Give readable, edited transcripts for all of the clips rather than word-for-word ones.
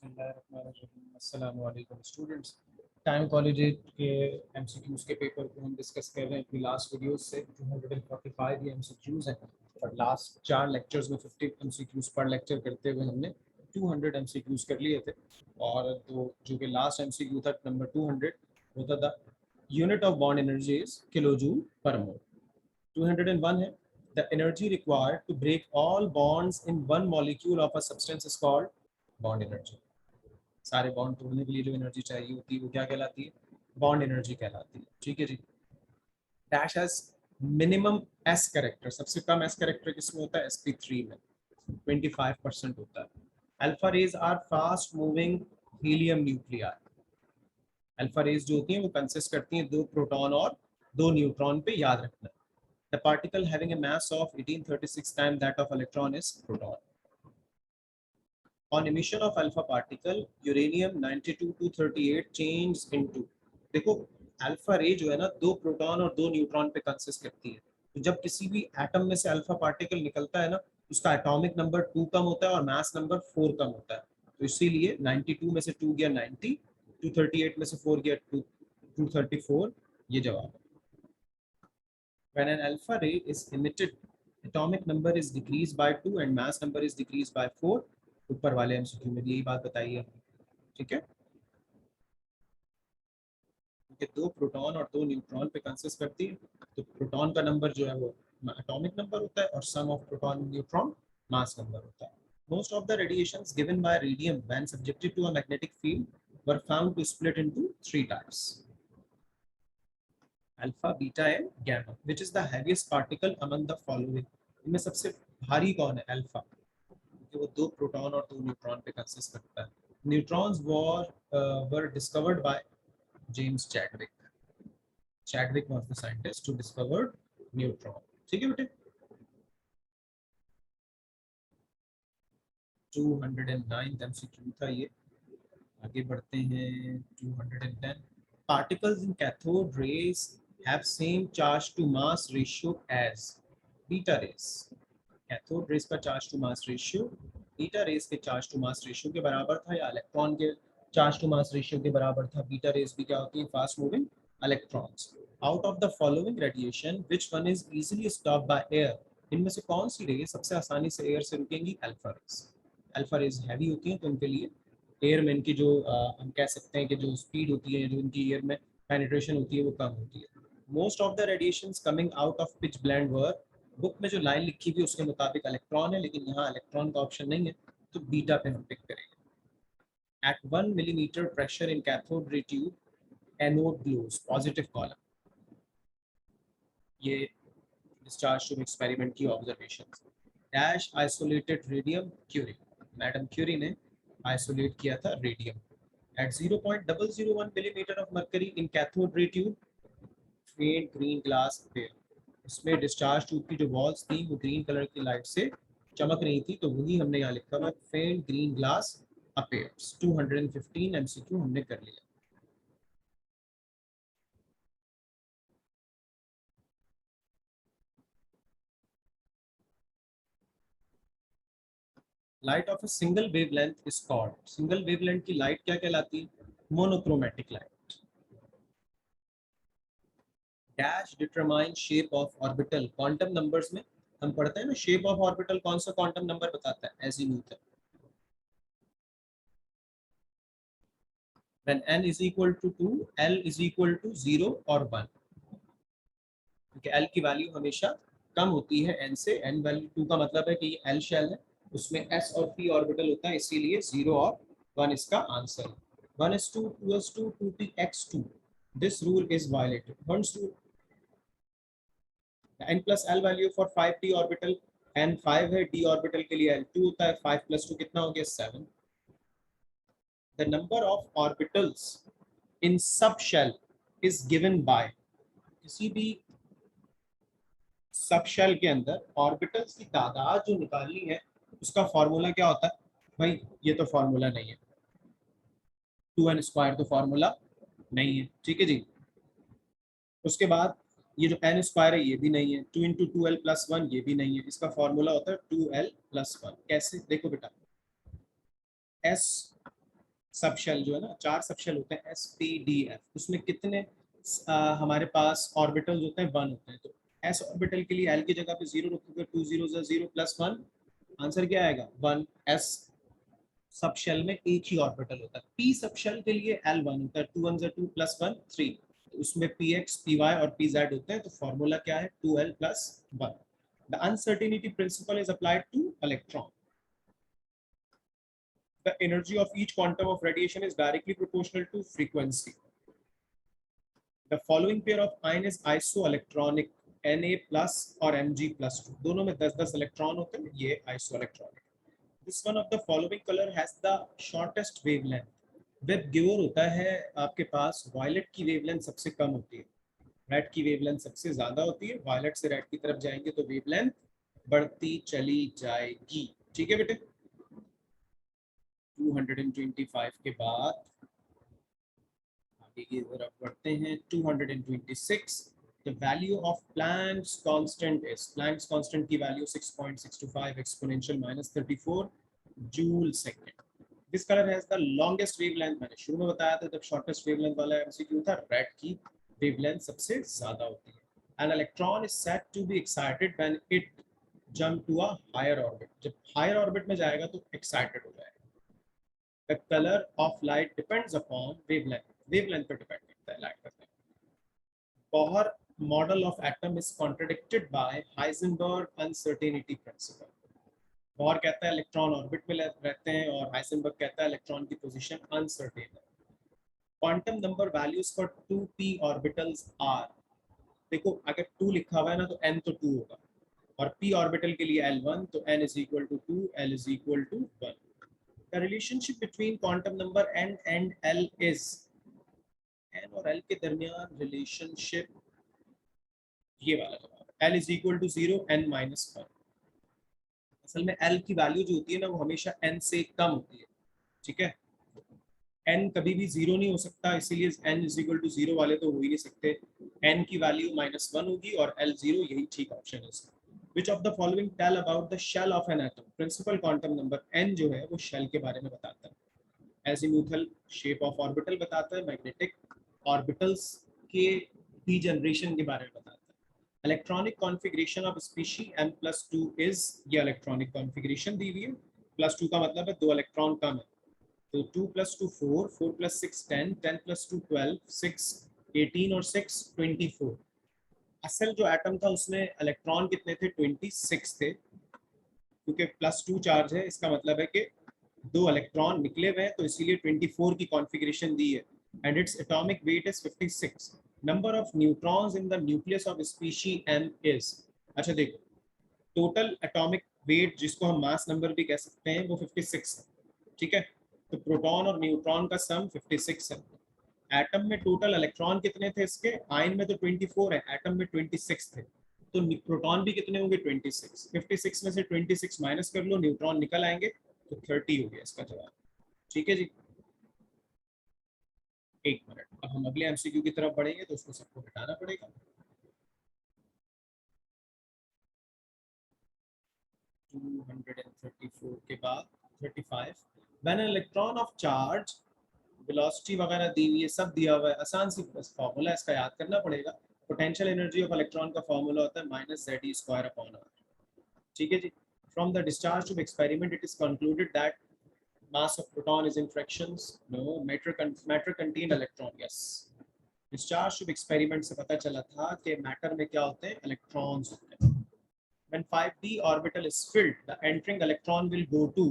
अस्सलामु अलैकुम students. Time college के एमसीक्यूज़ के पेपर को हम डिस्कस कर रहे हैं अपनी लास्ट वीडियोस से। 245 ये एमसीक्यूज़ हैं और लास्ट 4 लेक्चर्स में 50 एमसीक्यूज़ पर लेक्चर करते हुए हमने 200 एमसीक्यूज़ कर लिए थे। और तो जो कि लास्ट एमसीक्यू था नंबर 200 होता था unit of bond energy is kilo joule per mole. 201 है the energy required to break all bonds in one molecule of a substance is called bond energy. सारे बॉन्ड तोड़ने के लिए जो एनर्जी चाहिए होती है वो क्या कहलाती है? बॉन्ड एनर्जी कहलाती है। ठीक है जी। Dash has minimum S character, सबसे कम एस कैरेक्टर किसमें होता है? sp3 में 25% होता है। Alpha rays are fast moving helium nuclear. Alpha rays जो होती हैं वो कंसिस्ट करती हैं 2 प्रोटॉन और 2 न्यूट्रॉन पे, याद रखना। The particle having a mass of 1836 times that of electron is proton. On emission of alpha particle, uranium 92-238 changes into, देखो अल्फा रे जो है ना 2 प्रोटॉन और 2 न्यूट्रॉन पे कंसिस्ट करती है। तो जब किसी भी एटम में से अल्फा पार्टिकल निकलता है ना, उसका एटॉमिक नंबर 2 कम होता है और मास नंबर 4 कम होता है। तो इसीलिए 92 में से 2 गया 90, 238 में से 4 गया 234, ये जवाब है। When an alpha ray is emitted, atomic number is decreased by 2 and mass number is decreased by 4. ऊपर वाले एमसीक्यू में भी यही बात बताई है। ठीक है, क्योंकि 2 प्रोटॉन और 2 न्यूट्रॉन पे कंसिस्ट करती है, तो प्रोटॉन का नंबर जो है वो एटॉमिक नंबर होता है और sum of proton neutron mass number होता है। Most of the radiations given by radium when subjected to a magnetic field were found to split into 3 types: alpha, beta and gamma. Which is the heaviest particle among the following? इनमें सबसे भारी कौन है? Alpha, क्योंकि वो 2 proton और 2 neutron पे consist करता है। Neutrons were discovered by James Chadwick. Chadwick was the scientist who discovered neutron. ठीक है बेटे। 209 एमसीक्यू था ये। आगे बढ़ते हैं। 210 particles in cathode rays have same charge to mass ratio as beta rays. Cathode rays का charge to mass ratio beta rays के चार्ज टू मास रेशियो के बराबर था, या इलेक्ट्रॉन के चार्ज टू मास रेशियो के बराबर था। बीटा रेस भी क्या होती है? Fast moving electrons. Out of the following radiation which one is easily stopped by air? इनमें से कौन सी रे सबसे आसानी से एयर से रुकेंगी? Alpha rays. Alpha rays heavy होती हैं तो उनके लिए एयर में इनकी जो हम कह सकते हैं कि जो स्पीड होती है, जो इनकी एयर में पेनिट्रेशन होती है वो कम होती है। Most of the radiations coming out of pitch blend were, book में जो लाइन लिखी हुई उसके मुताबिक इलेक्ट्रॉन है, लेकिन यहाँ इलेक्ट्रॉन का ऑप्शन नहीं है, तो बीटा पे हम पिक करेंगे। At 1 millimetre pressure in cathode ray tube anode glows, positive column. ये डिस्चार्ज ट्यूब एक्सपेरिमेंट की observation. Dash isolated radium Curie, madam Curie ने आइसोलेट किया था radium. At 0.001 millimetre of mercury in cathode ray tube faint green glass appear. इसमें discharge tube की जो walls थी वो ग्रीन कलर की लाइट से चमक रही थी, तो वही हमने यहाँ लिखा हुआ फेंट ग्रीन ग्लास अपेयर्स। 215 एमसीक्यू हमने कर लिया। Light of a single wavelength is called, single wavelength की लाइट क्या कहलाती है? Monochromatic light. Dash determine shape of orbital, quantum numbers में हम पढ़ते हैं ना शेप ऑफ ऑर्बिटल कौन सा क्वांटम नंबर बताता है? एजीमुथ है। when n is equal to 2, l is equal to 0 और 1, क्योंकि l की वैल्यू हमेशा कम होती है n से। n वैल्यू 2 का मतलब है कि ये l शेल है, उसमें s और p ऑर्बिटल होता है, इसीलिए 0 और 1 इसका आंसर है। 1s2 2s2 2px2, this rule is violated. 1s2 n plus l value for 5d orbital, n 5 है, d ऑर्बिटल के लिए l 2 होता है। 5 plus 2 कितना हो गया? 7। the number of orbitals in subshell is given by, किसी भी सबशेल के अंदर ऑर्बिटल्स की तादाद जो निकालनी है उसका फॉर्मूला क्या होता है? भाई ये तो फॉर्मूला नहीं है, 2n² तो फॉर्मूला नहीं है। ठीक है जी। उसके बाद ये जो n² है ये भी नहीं है, 2 × 2l+1 ये भी नहीं है, इसका फॉर्मूला होता है 2l+1। कैसे? देखो बेटा, s सब शेल जो है ना, 4 सब शेल होते हैं एस पी डी एफ, उसमें कितने हमारे पास ऑर्बिटल्स होते हैं, 1 होते हैं। तो एस ऑर्बिटल के लिए एल की जगह पे 0 रखोगे, 2 0 0 प्लस 1, आंसर क्या आएगा 1। एस सब शेल में एक ही ऑर्बिटल होता है। पी सब शेल के लिए एल 1 होता है, 2 1 2 प्लस 1 3, तो उसमें पी एक्स पी वाई और पी जेड होते हैं। तो फॉर्मूला क्या है 2l plus 1। The uncertainty principle is applied two electron. The energy of each quantum of radiation is directly proportional to frequency. The following pair of ion is isoelectronic, Na plus और Mg plus 2, दोनों में 10-10 electron होते हैं, ये isoelectronic। This one of the following color has the shortest wavelength. Web giver होता है आपके पास, violet की वेवलेंथ सबसे कम होती है, रेड की वेवलेंथ सबसे ज्यादा होती है। वायलेट से रेड की तरफ जाएंगे तो वेवलेंथ बढ़ती चली जाएगी। ठीक है बेटे। 225 के बाद आगे की तरफ बढ़ते हैं। 226, the value of Planck's constant is, Planck's constant की value 6.625 exponential minus 34 joule second. This colour has the longest wavelength, मैंने शुरू में बताया था जब शॉर्टेस्ट वेवलेंथ वाला एमसीक्यू था, रेड की वेवलेंथ सबसे ज्यादा होती है। An electron is said to be excited when it jump to a higher orbit, जब हायर ऑर्बिट में जाएगा तो एक्साइटेड हो जाएगा। The color of light depends upon wavelength, wavelength पर डिपेंड करता है लाइट का। Bohr model of atom is contradicted by Heisenberg uncertainty principle. Bohr कहता है इलेक्ट्रॉन ऑर्बिट में रहते हैं और हाइजेनबर्ग कहता है इलेक्ट्रॉन की पोजीशन अनसर्टेन है। Quantum number values for 2p orbitals are, देखो अगर 2 लिखा हुआ है ना तो n तो 2 होगा, और p ऑर्बिटल के लिए L1, तो n is equal to 2, L is equal to 1. The relationship between quantum number n and L is, n और L के दरमियान रिलेशनशिप ये वाला जवाब है, L is equal to 0, n minus 1। असल में L की वैल्यू जो होती है ना वो हमेशा n से कम होती है। ठीक है, n कभी भी 0 नहीं हो सकता, इसीलिए n is equal to 0 वाले तो हो ही नहीं सकते। n की वैल्यू -1 होगी और L 0, यही ठीक ऑप्शन है। Which of the following tell about the shell of an atom? Principal quantum number n जो है वो शेल के बारे में बताता है। एजीमुथल शेप ऑफ ऑर्बिटल बताता है, मैग्नेटिक ऑर्बिटल्स के डीजनरेशन के बारे में बताता है। Electronic configuration of species m+2 is, ये इलेक्ट्रॉनिक कॉन्फ़िगरेशन दी हुई है। +2 का मतलब है 2 इलेक्ट्रॉन कम है, तो 2 + 2 4, 4 + 6 10, 10 + 2 12, 6 18 और 6 24। असल जो एटम था उसमें इलेक्ट्रॉन कितने थे, 26 थे, क्योंकि +2 चार्ज है, इसका मतलब है कि 2 इलेक्ट्रॉन निकले हुए हैं, तो इसीलिए 24 की कॉन्फ़िगरेशन दी है। And its atomic weight is 56। Number of neutrons in the nucleus of species m is, अच्छा देखो टोटल एटॉमिक वेट जिसको हम मास नंबर भी कह सकते हैं वो 56 है। ठीक है, तो प्रोटॉन और न्यूट्रॉन का सम 56 है। एटम में टोटल इलेक्ट्रॉन कितने थे इसके, आयन में तो 24 है, एटम में 26 थे, तो प्रोटॉन भी कितने होंगे 26। 56 में से 26 माइनस कर लो, न्यूट्रॉन निकल आएंगे, तो 30 हो गया इसका जवाब। ठीक है जी, एक मिनट, अब हम अगले एमसीक्यू की तरफ बढ़ेंगे तो उसको सबको हटाना पड़ेगा। 234 के बाद 35, when an electron of charge, velocity वगैरह दी हुई है, सब दिया हुआ है, आसान सी बस फॉर्मूला इसका याद करना पड़ेगा। पोटेंशियल एनर्जी ऑफ इलेक्ट्रॉन का फॉर्मूला होता है -Ze²/r। ठीक है जी। From the discharge of experiment it is concluded that mass of proton is in fractions, no, matter contained electron, yes। Discharge of experiment से पता चला था कि मैटर में क्या होते हैं, इलेक्ट्रॉन्स होते हैं। when 5d orbital is filled, the entering electron will go to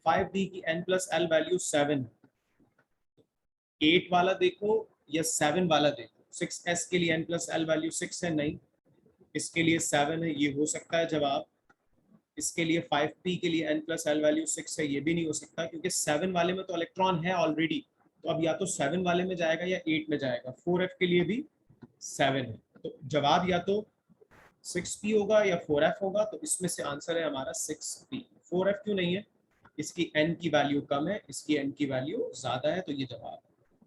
5d की n plus l value 7। 8 वाला देखो या 7 वाला देखो, 6s के लिए n plus l value 6 है, नहीं इसके लिए 7 है, ये हो सकता है जवाब। इसके लिए 5p के लिए n plus l वैल्यू 6 है, ये भी नहीं हो सकता, क्योंकि 7 वाले में तो इलेक्ट्रॉन है ऑलरेडी, तो अब या तो 7 वाले में जाएगा या 8 में जाएगा। 4f के लिए भी 7 है, तो जवाब या तो 6p होगा या 4f होगा, तो इसमें से आंसर है हमारा 6p। 4f क्यों नहीं है, इसकी n की वैल्यू कम है, इसकी n की वैल्यू ज्यादा है, तो ये जवाब है।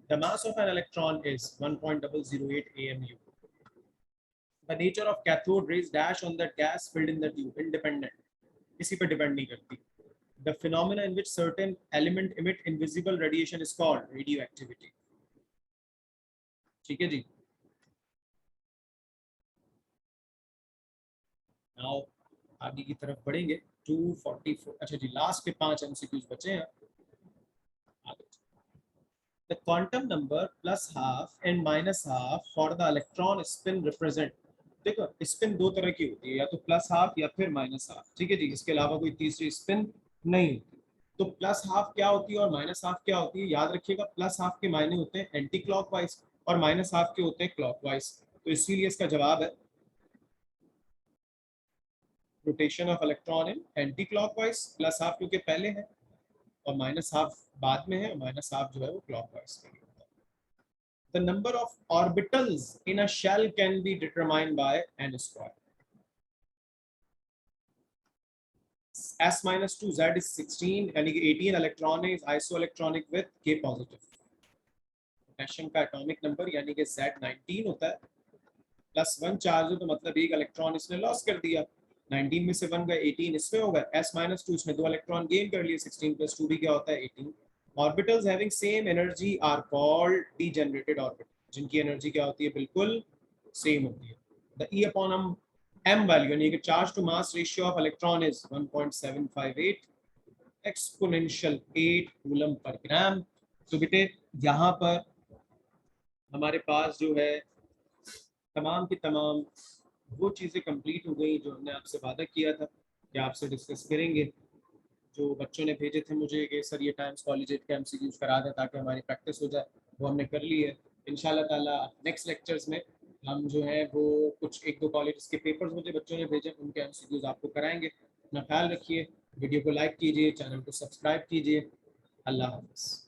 The mass of an electron is 1.008 AMU. The nature of cathode rays dash on the gas filled in the tube, independent, किसी पे डिपेंड नहीं करती। The phenomena in which certain element emit invisible radiation is called radioactivity. ठीक है जी. Now आगे की तरफ बढ़ेंगे. 244. अच्छा जी, लास्ट के 5 एमसीक्यूज बचे हैं. The quantum number plus half and minus half for the electron spin represent. देखो स्पिन दो तरह की होती है, या तो प्लस हाफ या फिर माइनस हाफ. ठीक है जी, इसके अलावा कोई तीसरी स्पिन नहीं होती. तो प्लस हाफ क्या होती है और माइनस हाफ क्या होती है, याद रखिएगा. प्लस हाफ के मायने होते हैं एंटी क्लॉकवाइज और माइनस हाफ के होते हैं क्लॉकवाइज. तो इसीलिए इसका जवाब है rotation of electron in anti clockwise. Plus half क्योंकि पहले है और माइनस हाफ बाद में है, और माइनस हाफ जो है वो क्लॉकवाइज के लिए. The number of orbitals in a shell can be determined by n square. S minus 2 Z is 16, यानी कि 18 इलेक्ट्रॉन है, isoelectronic with K positive. Potassium का एटॉमिक नंबर यानी कि Z 19 होता है. +1 चार्ज है तो मतलब एक इलेक्ट्रॉन इसने लॉस कर दिया. 19 में से 1 गए, 18 इसमें होगा. S minus 2 इसमें 2 इलेक्ट्रॉन गेन कर लिए. 16 + 2 भी क्या होता है 18. Orbitals having same energy are called degenerated orbitals. जिनकी एनर्जी क्या होती है, बिल्कुल सेम होती है. The E upon m value यानी कि charge to mass ratio of electron is 1.758 exponential 8 coulomb per gram. तो बेटे यहाँ पर हमारे पास जो है तमाम की तमाम वो चीज़ें कंप्लीट हो गई जो हमने आपसे वादा किया था कि आपसे डिस्कस करेंगे. जो बच्चों ने भेजे थे मुझे कि सर ये टाइम्स कॉलेज के एमसीक्यूज करा दें ताकि हमारी प्रैक्टिस हो जाए, वो हमने कर ली है. इंशाल्लाह ताला नेक्स्ट लेक्चर्स में हम जो है वो कुछ 1-2 कॉलेज के पेपर्स मुझे बच्चों ने भेजे, उनके एमसीक्यूज आपको कराएंगे. अपना ख्याल रखिए, वीडियो को लाइक कीजिए, चैनल को सब्सक्राइब कीजिए. अल्लाह हाफ़िज़.